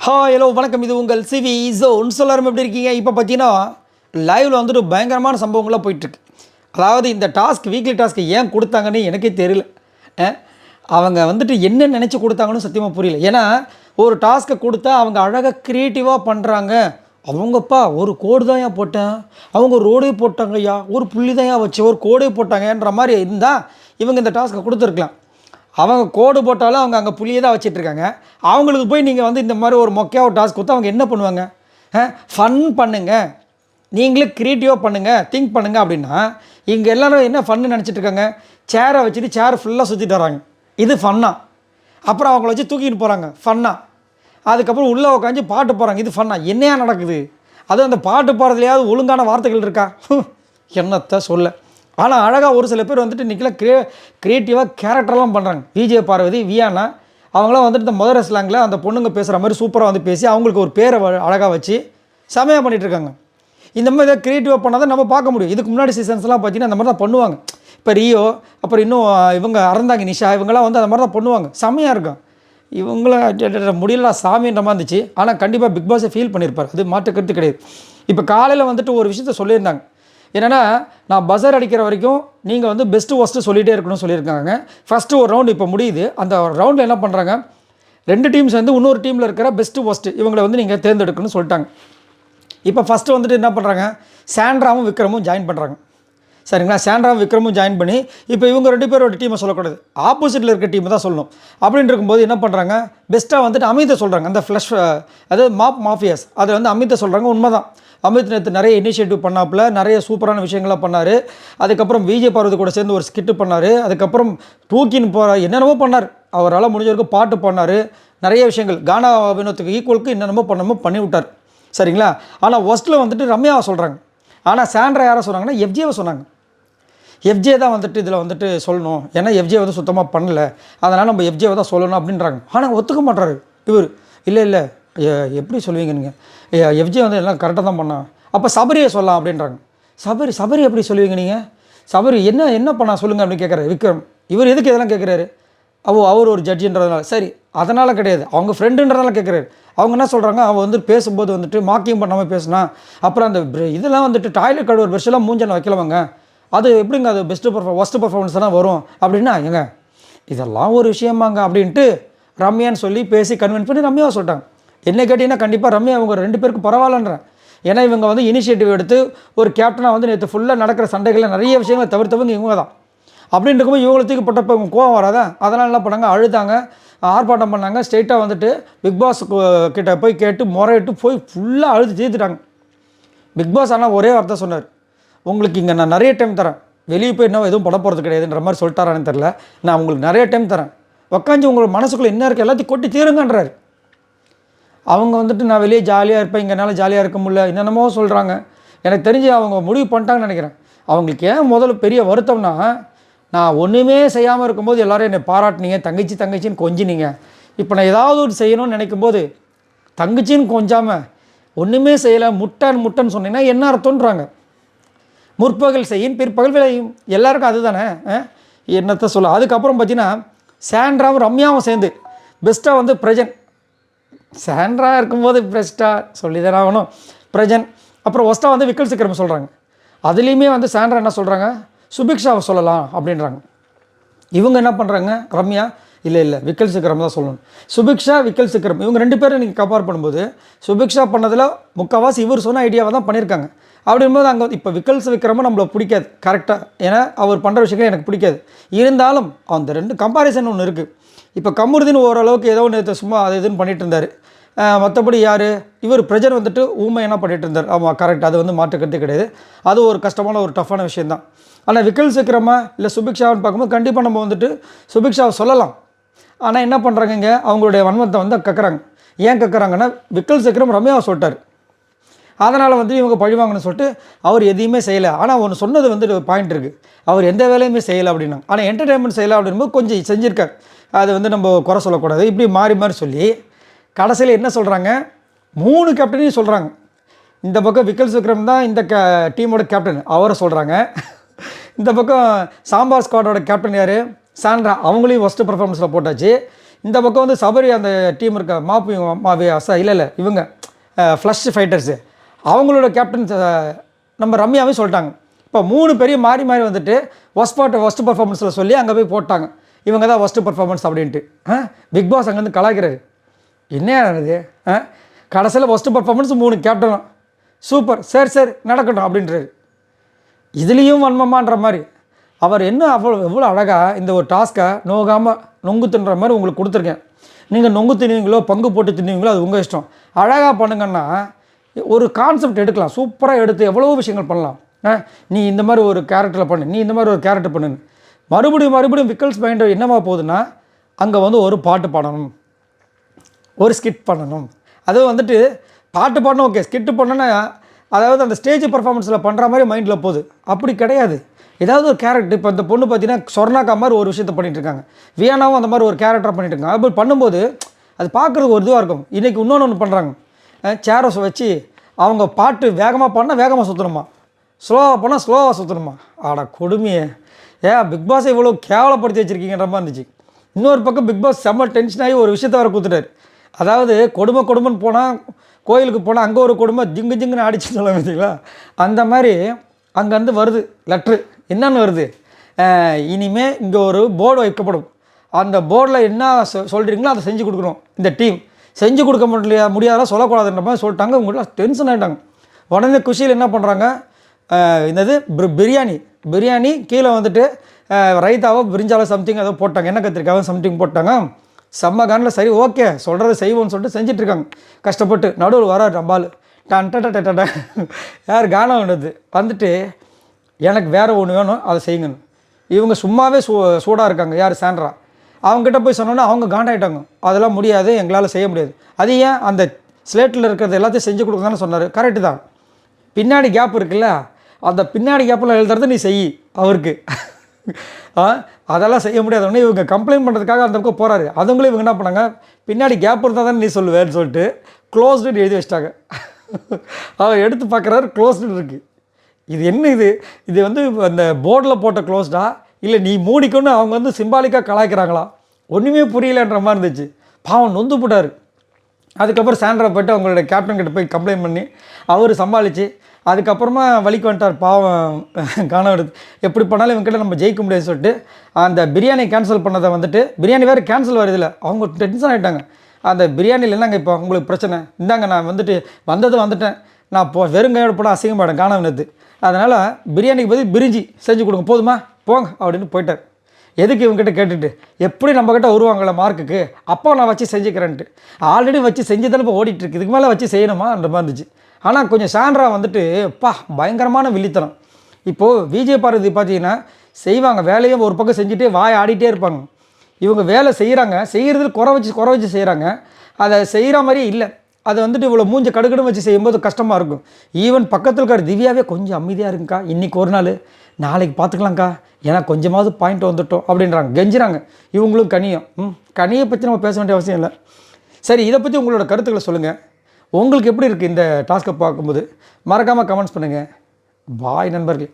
Hello வணக்கம். இது உங்கள் சிவி ஜோன். எல்லாரும் எப்படி இருக்கீங்க? இப்போ பார்த்தீங்கன்னா லைவில் வந்துட்டு பயங்கரமான சம்பவங்களாக போயிட்டுருக்கு. அதாவது இந்த வீக்லி டாஸ்க்கு ஏன் கொடுத்தாங்கன்னு எனக்கே தெரியல. அவங்க வந்துட்டு என்ன நினச்சி கொடுத்தாங்கன்னு சத்தியமாக புரியல. ஏன்னா ஒரு டாஸ்க்கை கொடுத்தா அவங்க அழகாக க்ரியேட்டிவாக பண்ணுறாங்க. அவங்கப்பா ஒரு கோடு தான் ஏன் போட்டேன், அவங்க ரோடே போட்டாங்க ஐயா, ஒரு புள்ளி தான் ஏன் வச்சு ஒரு கோடே போட்டாங்கன்ற மாதிரி இருந்தால் இவங்க இந்த டாஸ்க்கை கொடுத்துருக்கலாம். அவங்க கோடு போட்டாலும் அவங்க அங்கே புள்ளியை தான் வச்சிட்ருக்காங்க. அவங்களுக்கு போய் நீங்கள் வந்து இந்த மாதிரி ஒரு மொக்கையாக ஒரு டாஸ்க் கொடுத்து அவங்க என்ன பண்ணுவாங்க? ஃபன் பண்ணுங்கள், நீங்களே க்ரியேட்டிவாக பண்ணுங்கள், திங்க் பண்ணுங்கள் அப்படின்னா இங்கே எல்லோரும் என்ன ஃபன்னு நினச்சிட்ருக்காங்க? சேரை வச்சுட்டு சேர் ஃபுல்லாக சுற்றிட்டு வராங்க, இது ஃபன்னா. அப்புறம் அவங்கள வச்சு தூக்கிட்டு போகிறாங்க, ஃபன்னா. அதுக்கப்புறம் உள்ளே உட்காந்து பாட்டு போகிறாங்க, இது ஃபன்னா. என்னையா நடக்குது? அதுவும் அந்த பாட்டு போகிறதுலையாவது ஒழுங்கான வார்த்தைகள் இருக்கா? என்னத்தை சொல்ல. ஆனால் அழகாக ஒரு சில பேர் வந்துட்டு இன்றைக்கெல்லாம் க்ரியேட்டிவாக கேரக்டர்லாம் பண்ணுறாங்க. விஜய் பார்வதி, வியானா, அவங்களாம் வந்துட்டு இந்த மதுரை ஸ்லாங்கில் அந்த பொண்ணுங்க பேசுகிற மாதிரி சூப்பராக வந்து பேசி அவங்களுக்கு ஒரு பேரை அழகாக வச்சு செமையாக பண்ணிகிட்ருக்காங்க. இந்த மாதிரி ஏதாவது க்ரியேட்டிவாக பண்ணால் தான் நம்ம பார்க்க முடியும். இதுக்கு முன்னாடி சீசன்ஸ்லாம் பார்த்தீங்கன்னா அந்த மாதிரி தான் பண்ணுவாங்க. இப்போ ரியோ, அப்புறம் இன்னும் இவங்க அறந்தாங்க நிஷா, இவங்களாம் வந்து அந்த மாதிரி தான் பண்ணுவாங்க. செம்மையாக இருக்கும். இவங்கள முடியல சாமின்ற மாதிரி இருந்துச்சு. ஆனால் கண்டிப்பாக பிக் பாஸை ஃபீல் பண்ணியிருப்பார், அது மாற்றுக்கிறது கிடையாது. இப்போ காலையில் வந்துட்டு ஒரு விஷயத்த சொல்லியிருந்தாங்க. என்னென்னா, நான் பஸர் அடிக்கிற வரைக்கும் நீங்கள் வந்து பெஸ்ட்டு ஒஸ்ட்டு சொல்லிகிட்டே இருக்கணும்னு சொல்லியிருக்காங்க. ஃபஸ்ட்டு ஒரு ரவுண்டு இப்போ முடியுது. அந்த ரவுண்டில் என்ன பண்ணுறாங்க, 2 டீம்ஸ் வந்து இன்னொரு டீமில் இருக்கிற பெஸ்ட்டு ஒஸ்ட்டு இவங்களை வந்து நீங்கள் தேர்ந்தெடுக்கணும்னு சொல்லிட்டாங்க. இப்போ ஃபஸ்ட்டு வந்துட்டு என்ன பண்ணுறாங்க, சாண்ட்ராவும் விக்ரமும் ஜாயின் பண்ணுறாங்க. சரிங்களா? சாண்ட்ராவும் விக்ரமும் ஜாயின் பண்ணி இப்போ இவங்க 2 பேரோட டீமை சொல்லக்கூடாது, ஆப்போசிட்டில் இருக்க டீமை தான் சொல்லணும். அப்படின்னு இருக்கும்போது என்ன பண்ணுறாங்க, பெஸ்ட்டாக வந்துட்டு அமித்தை சொல்கிறாங்க. அந்த ஃப்ளஷ் அதாவது மாஃபியாஸ் அதை வந்து அமித்தை சொல்கிறாங்க. உண்மை தான், அமித் நேற்று நிறைய இனிஷியேட்டிவ் பண்ணாப்புல, நிறைய சூப்பரான விஷயங்கள்லாம் பண்ணார். அதுக்கப்புறம் விஜய் பார்வதி கூட சேர்ந்து ஒரு ஸ்கிட்டு பண்ணார். அதுக்கப்புறம் தூக்கின்னு போகிற என்னென்னமோ பண்ணார். அவரால் முடிஞ்ச வரைக்கும் பாட்டு பண்ணார். நிறைய விஷயங்கள் கானா வினோத்துக்கு ஈக்குவலுக்கு என்னென்னமோ பண்ணமோ பண்ணி விட்டார். சரிங்களா? ஆனால் ஒஸ்ட்டில் வந்துட்டு ரம்யாவை சொல்கிறாங்க. ஆனால் சாண்ட்ரா யாரை சொன்னாங்கன்னா எஃப்ஜேவை சொன்னாங்க. எஃப்ஜே தான் வந்துட்டு இதில் வந்துட்டு சொல்லணும், ஏன்னா எஃப்ஜே வந்து சுத்தமாக பண்ணலை, அதனால் நம்ம எஃப்ஜேவை தான் சொல்லணும் அப்படின்றாங்க. ஆனால் ஒத்துக்க மாட்டார் இவர். இல்லை எப்படி சொல்லுவீங்க நீங்கள், எஃப்ஜே வந்து எல்லாம் கரெக்டாக தான் பண்ணான், அப்போ சபரியை சொல்லலாம் அப்படின்றாங்க. சபரி எப்படி சொல்லுவீங்க நீங்கள்? சபரி என்ன பண்ணா சொல்லுங்கள் அப்படின்னு கேட்குறாரு விக்ரம். இவர் எதுக்கு இதெல்லாம் கேட்குறாரு? அவர் ஒரு ஜட்ஜின்றதுனால. சரி, அதனால் கிடையாது, அவங்க ஃப்ரெண்டுன்றதுனால கேட்குறாரு. அவங்க என்ன சொல்கிறாங்க, அவன் வந்து பேசும்போது வந்துட்டு மாக்கியம் பண்ணாமல் பேசினா, அப்புறம் அந்த இதெல்லாம் வந்துட்டு டாய்லெட் கழுவுற பெருசெல்லாம் மூஞ்சனை வைக்கலவங்க, அது எப்படிங்க அது ஒஸ்ட்டு பர்ஃபார்மன்ஸ் தானே வரும் அப்படின்னா, ஏங்க இதெல்லாம் ஒரு விஷயமாங்க அப்படின்ட்டு ரம்யான்னு சொல்லி பேசி கன்வின்ஸ் பண்ணி ரம்யாவை சொல்லிட்டாங்க. என்ன கேட்டிங்கன்னா கண்டிப்பாக ரம்யா அவங்க 2 பேருக்கு பரவாயில்லன்றேன். ஏன்னா இவங்க வந்து இனிஷியேட்டிவ் எடுத்து ஒரு கேப்டனாக வந்து நேற்று ஃபுல்லாக நடக்கிற சண்டைகளில் நிறைய விஷயங்களை தவிர்த்தவங்க இவங்க தான். அப்படின்னு இருக்கும்போது இவங்களை தூக்கி போட்டப்போ இவங்க கோவம் வராதா? அதனால் என்ன பண்ணாங்க, அழுதாங்க, ஆர்ப்பாட்டம் பண்ணாங்க. ஸ்ட்ரெயிட்டாக வந்துட்டு பிக் பாஸ் கிட்ட போய் கேட்டு முறையிட்டு போய் ஃபுல்லாக அழுது தீர்த்துட்டாங்க. பிக் பாஸ் ஆனால் ஒரே வார்த்தை சொன்னார், உங்களுக்கு இங்கே நான் நிறைய டைம் தரேன், வெளியே போய் இன்னும் எதுவும் பட போகிறது கிடையாதுன்ற மாதிரி சொல்லிட்டாரான்னு தெரில. நான் உங்களுக்கு நிறைய டைம் தரேன், உக்காஞ்சி உங்கள் மனசுக்குள்ளே என்ன இருக்குது எல்லாத்தையும் கொட்டி தீருங்கன்றார். அவங்க வந்துட்டு நான் வெளியே ஜாலியாக இருப்பேன், இங்கே என்னால் ஜாலியாக இருக்க முடியல, என்னென்னமோ சொல்கிறாங்க. எனக்கு தெரிஞ்சு அவங்க முடிவு பண்ணிட்டாங்கன்னு நினைக்கிறேன். அவங்களுக்கு ஏன் முதல்ல பெரிய வருத்தம்னா, நான் ஒன்றுமே செய்யாமல் இருக்கும்போது எல்லோரும் என்னை பாராட்டினீங்க, தங்கச்சின்னு கொஞ்சினீங்க. இப்போ நான் ஏதாவது ஒரு செய்யணும்னு நினைக்கும்போது தங்கச்சின்னு கொஞ்சாமல் ஒன்றுமே செய்யலை, முட்டைன்னு சொன்னீங்கன்னா என்ன அர்த்தம்ன்றாங்க. முற்பகல் செய்யும் பிற்பகல் விளையும், எல்லாருக்கும் அதுதானே. என்னத்தை சொல்ல. அதுக்கப்புறம் பார்த்தீங்கன்னா சாண்ட்ராவும் ரம்யாவும் சேர்ந்து பெஸ்ட்டாக வந்து பிரஜன், சாண்ட்ரா இருக்கும்போது பெஸ்ட்டாக சொல்லி தானே ஆகணும், பிரஜன். அப்புறம் ஒஸ்ட்டாக வந்து விக்கல் சிக்கரம் சொல்கிறாங்க. அதுலேயுமே வந்து சாண்ட்ரா என்ன சொல்கிறாங்க, சுபிக்ஷாவை சொல்லலாம் அப்படின்றாங்க. இவங்க என்ன பண்ணுறாங்க, ரம்யா இல்லை விக்கல் சிக்கரம் தான் சொல்லணும். சுபிக்ஷா விக்கல் சிக்கரம் இவங்க 2 பேரும் நீங்கள் கம்பேர் பண்ணும்போது சுபிக்ஷா பண்ணதில் முக்கால்வாசி இவர் சொன்ன ஐடியாவை தான் பண்ணியிருக்காங்க. அப்படிங்கும்போது அங்கே இப்போ விக்கல்ஸ் நம்மளை பிடிக்காது கரெக்டாக, ஏன்னா அவர் பண்ணுற விஷயங்கள் எனக்கு பிடிக்காது. இருந்தாலும் அந்த 2 கம்பாரிசன் ஒன்று இருக்குது. இப்போ கமருதீன் ஓரளவுக்கு ஏதோ ஒன்று சும்மா அது இதுன்னு பண்ணிகிட்டு இருந்தார். மற்றபடி யார் இவர் பிரஜர் வந்துட்டு ஊமை என்ன பண்ணிகிட்டு இருந்தார். ஆமாம் கரெக்ட், அது வந்து மாற்றுக்கிறதே கிடையாது. அது ஒரு கஷ்டமான ஒரு டஃப்பான விஷயந்தான். ஆனால் விக்கல் சிக்கரமா இல்லை சுபிக்ஷான்னு பார்க்கும்போது கண்டிப்பாக நம்ம வந்துட்டு சுபிக்ஷாவை சொல்லலாம். ஆனால் என்ன பண்ணுறாங்க, இங்கே அவங்களுடைய வன்மத்தை வந்து கக்குறாங்க. ஏன் கக்குறாங்கன்னா, விக்கல் சிக்கரம் ரம்யாவை சொல்லிட்டார், அதனால் வந்து இவங்க பழிவாங்கன்னு சொல்லிட்டு அவர் எதையுமே செய்யலை. ஆனால் ஒன்று சொன்னது வந்துட்டு பாயிண்ட் இருக்குது, அவர் எந்த வேலையுமே செய்யலை அப்படின்னா. ஆனால் என்டர்டெயின்மெண்ட் செய்யலை அப்படின்போது கொஞ்சம் செஞ்சுருக்கார், அது வந்து நம்ம குறை சொல்லக்கூடாது. இப்படி மாறி சொல்லி கடைசியில் என்ன சொல்கிறாங்க, 3 கேப்டனையும் சொல்கிறாங்க. இந்த பக்கம் விக்கல் சிக்கரம் தான் இந்த டீமோட கேப்டன், அவரை சொல்கிறாங்க. இந்த பக்கம் சாம்பார் ஸ்குவாடோட கேப்டன் யார், சாண்ட்ரா, அவங்களையும் ஒஸ்ட்டு பர்ஃபார்மன்ஸில் போட்டாச்சு. இந்த பக்கம் வந்து சபரி அந்த டீம் இருக்க மாவி அசா இல்லை இவங்க ஃப்ளஷ் ஃபைட்டர்ஸு அவங்களோட கேப்டன் நம்ம ரம்யாவே சொல்லிட்டாங்க. இப்போ 3 பெரிய மாறி வந்துட்டு ஒஸ்ட் பர்ஃபார்மன்ஸில் சொல்லி அங்கே போய் போட்டாங்க. இவங்க தான் ஒஸ்ட்டு பர்ஃபார்மன்ஸ் அப்படின்ட்டு. பிக் பாஸ் அங்கேருந்து கலாய்க்கிறாரு. என்ன ஆனது கடைசியில் ஒஸ்ட்டு பர்ஃபார்மன்ஸ் 3 கேப்டனும் சூப்பர் சரி நடக்கட்டும் அப்படின்றாரு. இதுலேயும் வன்மமான்ற மாதிரி அவர் என்ன எவ்வளோ அழகாக இந்த ஒரு டாஸ்க்கை நோகாமல் நொங்கு தின்ற மாதிரி உங்களுக்கு கொடுத்துருக்கேன். நீங்கள் நொங்கு தின்னுவீங்களோ பங்கு போட்டு தின்னுவீங்களோ அது உங்கள் இஷ்டம். அழகாக பண்ணுங்கன்னா ஒரு கான்செப்ட் எடுக்கலாம், சூப்பராக எடுத்து எவ்வளோ விஷயங்கள் பண்ணலாம். நீ இந்த மாதிரி ஒரு கேரக்டரில் பண்ணு, நீ இந்த மாதிரி ஒரு கேரக்டர் பண்ணுன்னு மறுபடியும் விக்கல்ஸ் மைண்ட் என்னவா போகுதுன்னா அங்கே வந்து ஒரு பாட்டு பாடணும், ஒரு ஸ்கிட் பண்ணணும். அதுவும் வந்துட்டு பாட்டு பாடணும் ஓகே, ஸ்கிட்டு பண்ணோன்னா அதாவது அந்த ஸ்டேஜ் பர்ஃபார்மன்ஸில் பண்ணுற மாதிரி மைண்டில் போகுது. அப்படி கிடையாது. ஏதாவது ஒரு கேரக்டர் இப்போ இந்த பொண்ணு பார்த்தீங்கன்னா சொர்ணாக்கா மாதிரி ஒரு விஷயத்தை பண்ணிகிட்ருக்காங்க, வியானாவும் அந்த மாதிரி ஒரு கேரக்டராக பண்ணிட்டுருக்காங்க. அப்படி பண்ணும்போது அது பார்க்குறதுக்கு ஒரு இதுவாக இருக்கும். இன்றைக்கி இன்னொன்று பண்ணுறாங்க, சேரஸ் வச்சு அவங்க பாட்டு வேகமாக பண்ணால் வேகமாக சுற்றணுமா, ஸ்லோவாக பண்ணால் ஸ்லோவாக சுற்றணுமா. கொடுமையே பிக் பாஸை இவ்வளோ கேவலப்படுத்தி வச்சுருக்கீங்கன்ற மாதிரி இருந்துச்சு. இன்னொரு பக்கம் பிக் பாஸ் செம்ம டென்ஷன் ஆகி ஒரு விஷயத்தை வர கொடுத்துட்டாரு. அதாவது கொடுமைன்னு போனால் கோயிலுக்கு போனால் அங்கே ஒரு கொடுமை ஜிங்குன்னு ஆடிச்சுன்னு சொல்ல பார்த்தீங்களா, அந்த மாதிரி அங்கேருந்து வருது லெட்ரு. என்னென்னு வருது, இனிமேல் இங்கே ஒரு போர்டு வைக்கப்படும், அந்த போர்டில் என்ன சொல்கிறீங்களோ அதை செஞ்சு கொடுக்கணும். இந்த டீம் செஞ்சு கொடுக்க முடியாதெல்லாம் சொல்லக்கூடாதுன்ற மாதிரி சொல்லிட்டாங்க. உங்கள்கிட்ட டென்ஷன் ஆகிட்டாங்க. உடனே குஷியில் என்ன பண்ணுறாங்க, என்னது பிரியாணி கீழே வந்துட்டு ரைத்தாவோ பிரிஞ்சாலோ சம்திங் ஏதோ போட்டாங்க, என்ன கத்திரிக்காவோ சம்திங் போட்டாங்க. செம்ம கானில் சரி ஓகே சொல்கிறத செய்வோம்னு சொல்லிட்டு செஞ்சிட்ருக்காங்க கஷ்டப்பட்டு. நடுவில் வர ரம்பால் டன்ட யார் கானம் வந்தது வந்துட்டு எனக்கு வேறு ஒன்று வேணும் அதை செய்யுங்கன்னு. இவங்க சும்மாவே சூடாக இருக்காங்க. யார் சாண்ட்ரா, அவங்ககிட்ட போய் சொன்னோன்னா அவங்க காண்டாயிட்டாங்க. அதெல்லாம் முடியாது, எங்களால் செய்ய முடியாது. அது ஏன் அந்த ஸ்லேட்டில் இருக்கிறது எல்லாத்தையும் செஞ்சு கொடுக்க தானே சொன்னார். கரெக்டு தான். பின்னாடி கேப் இருக்குல்ல, அந்த பின்னாடி கேப்பில் எழுதுறது நீ செய் அவருக்கு. அதெல்லாம் செய்ய முடியாது. உடனே இவங்க கம்ப்ளைண்ட் பண்ணுறதுக்காக அந்த பக்கம் போகிறாரு. அதுங்களும் இவங்க என்ன பண்ணாங்க, பின்னாடி கேப் இருந்தால் தானே நீ சொல்லுவேன்னு சொல்லிட்டு க்ளோஸ்டுன்னு எழுதி வச்சிட்டாங்க. அவர் எடுத்து பார்க்குறாரு க்ளோஸ்டுன்னு இருக்குது. இது என்ன இது வந்து அந்த போர்டில் போட்ட க்ளோஸ்டா இல்லை நீ மூடிக்கொண்டு அவங்க வந்து சிம்பாலிக்காக கலாய்க்கிறாங்களா, ஒன்றுமே புரியலன்ற மாதிரி இருந்துச்சு. பாவம் நொந்து போட்டார். அதுக்கப்புறம் சாண்ட்ரா போய்ட்டு அவங்களோட கேப்டன் கிட்ட போய் கம்ப்ளைண்ட் பண்ணி அவர் சமாளித்து அதுக்கப்புறமா வலிக்கு வந்துட்டார். பாவம் காணம் எடுத்து எப்படி பண்ணாலும் இவங்ககிட்ட நம்ம ஜெயிக்க முடியாதுன்னு சொல்லிட்டு அந்த பிரியாணி கேன்சல் பண்ணதை வந்துட்டு பிரியாணி வேறு கேன்சல் வருதில்ல, அவங்க டென்ஷன் ஆகிட்டாங்க. அந்த பிரியாணியில் என்னங்க இப்போ உங்களுக்கு பிரச்சனை, இந்தாங்க நான் வந்துட்டு வந்துட்டேன், நான் வெறுங்கையோட போட அசிங்கமாட்டேன் காணம் எடுத்து, அதனால் பிரியாணிக்கு பதில் பிரிஞ்சி செஞ்சு கொடுங்க போதுமா போங்க அப்படின்னு போயிட்டார். எதுக்கு இவங்ககிட்ட கேட்டுட்டு எப்படி நம்மக்கிட்ட வருவாங்கள மார்க்குக்கு, அப்போ நான் வச்சு செஞ்சுக்கிறேன்ட்டு ஆல்ரெடி வச்சு செஞ்சதால் இப்போ ஓடிட்டுருக்கு, இதுக்கு மேலே வச்சு செய்யணுமான்ற மாதிரி இருந்துச்சு. ஆனால் கொஞ்சம் சாண்ட்ரா வந்துட்டு பயங்கரமான வில்லித்தனம். இப்போது விஜய் பார்வதி பார்த்தீங்கன்னா செய்வாங்க வேலையும் ஒரு பக்கம் செஞ்சுட்டே வாய் ஆடிட்டே இருப்பாங்க. இவங்க வேலை செய்கிறது குறை வச்சு செய்கிறாங்க, அதை செய்கிற மாதிரியே இல்லை. அதை வந்துட்டு இவ்வளோ மூஞ்ச கடுக்கடும் வச்சு செய்யும்போது கஷ்டமாக இருக்கும். ஈவன் பக்கத்தில் இருக்கிற திவ்யாவே கொஞ்சம் அமைதியாக இருக்குங்க்கா, இன்றைக்கி ஒரு நாள் நாளைக்கு பார்த்துக்கலாங்க்கா, ஏன்னா கொஞ்சமாவது பாயிண்ட் வந்துட்டோம் அப்படின்றாங்க, கெஞ்சுறாங்க. இவங்களும் கனியை பற்றி நம்ம பேச வேண்டிய அவசியம் இல்லை. சரி, இதை பற்றி உங்களோட கருத்துக்களை சொல்லுங்கள். உங்களுக்கு எப்படி இருக்குது இந்த டாஸ்க்கை பார்க்கும்போது? மறக்காமல் கமெண்ட்ஸ் பண்ணுங்கள். பாய் நண்பர்களே.